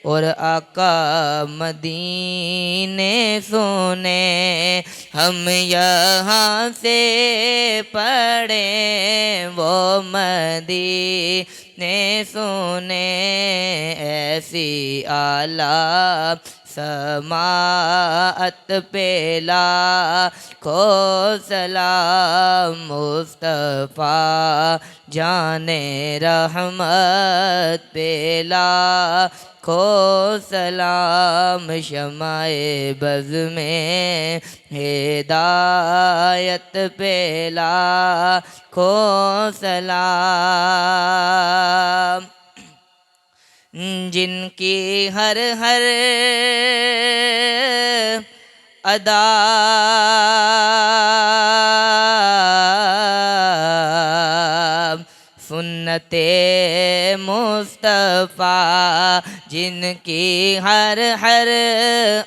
اور آقا مدینے سنے، ہم یہاں سے پڑھیں وہ مدینے سنے، ایسی اعلیٰ سماعت پہ لاکھوں سلام، مصطفیٰ جان رحمت پہ لاکھوں سلام، شمع بز میں ہدایت پہ لاکھوں سلام، جن کی ہر ہر ادا سنت مصطفیٰ، جن کی ہر ہر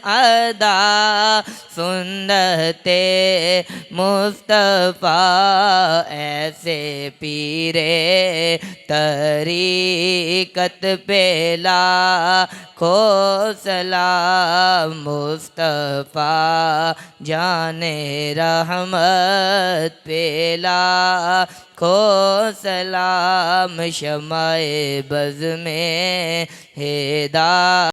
ادا سنت مصطفیٰ، ایسے پیر طریقت پہ لاکھوں سلام، مصطفیٰ جان رحمت پہ لاکھوں سلام، شمع بز میں ہدایت